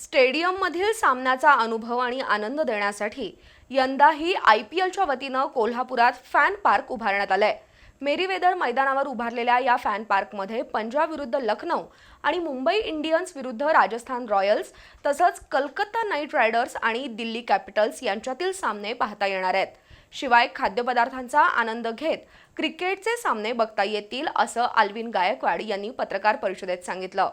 स्टेडियममधील सामन्याचा अनुभव आणि आनंद देण्यासाठी यंदाही IPLच्या वतीनं कोल्हापुरात फॅन पार्क उभारण्यात आलंय। मेरीवेदर मैदानावर उभारलेल्या या फॅन पार्कमध्ये पंजाब विरुद्ध लखनौ आणि मुंबई इंडियन्स विरुद्ध राजस्थान रॉयल्स तसंच कलकत्ता नाईट रायडर्स आणि दिल्ली कॅपिटल्स यांच्यातील सामने पाहता येणार आहेत। शिवाय खाद्यपदार्थांचा आनंद घेत क्रिकेटचे सामने बघता येतील असं अल्विन गायकवाड यांनी पत्रकार परिषदेत सांगितलं।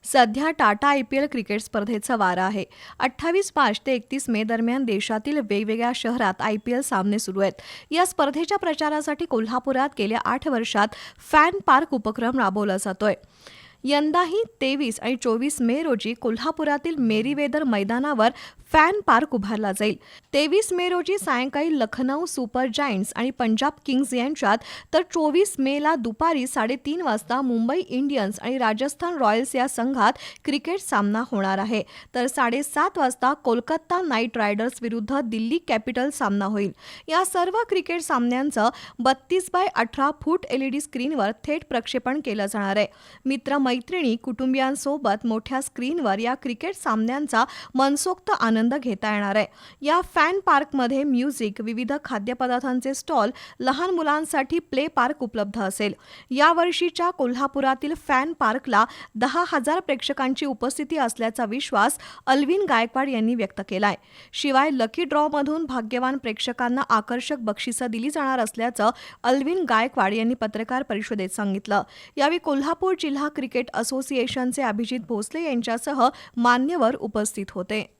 सध्या टाटा IPL क्रिकेट स्पर्धेचा वारा आहे। 28 मार्च ते 31 मे दरम्यान देशातील वेगवेगळ्या शहरात IPL सामने सुरू आहेत। या स्पर्धेच्या प्रचारासाठी कोल्हापुरात गेल्या 8 वर्षात फॅन पार्क उपक्रम राबवला जातोय। यंदाही 23 आणि 24 मे रोजी कोल्हापुरातील मेरीवेदर मैदानावर फॅन पार्क उभारला जाईल। 23 मे रोजी सायंकाळी लखनौ सुपर जायंट्स आणि पंजाब किंग्ज यांच्यात, तर 24 मेला दुपारी 3:30 वाजता मुंबई इंडियन्स आणि राजस्थान रॉयल्स या संघात क्रिकेट सामना होणार आहे। तर 7:30 वाजता कोलकाता नाईट रायडर्स विरुद्ध दिल्ली कॅपिटल सामना होईल। या सर्व क्रिकेट सामन्यांचं 32x18 फूट LED स्क्रीनवर थेट प्रक्षेपण केलं जाणार आहे। मित्र-मैत्रिणी, कुटुंबियांसोबत मोठ्या स्क्रीनवर या क्रिकेट सामन्यांचा मनसोक्त आनंद घेता येणार आहे। या फॅन पार्कमध्ये म्युझिक, विविध खाद्यपदार्थांचे स्टॉल, लहान मुलांसाठी प्ले पार्क उपलब्ध असेल। या वर्षीच्या कोल्हापुरातील फॅन पार्कला 10,000 प्रेक्षकांची उपस्थिती असल्याचा विश्वास अल्विन गायकवाड यांनी व्यक्त केलाय। शिवाय लकी ड्रॉमधून भाग्यवान प्रेक्षकांना आकर्षक बक्षिसं दिली जाणार असल्याचं अल्विन गायकवाड यांनी पत्रकार परिषदेत सांगितलं। यावेळी कोल्हापूर जिल्हा क्रिकेट असोसिएशनचे अभिजित भोसले यांच्यासह मान्यवर उपस्थित होते।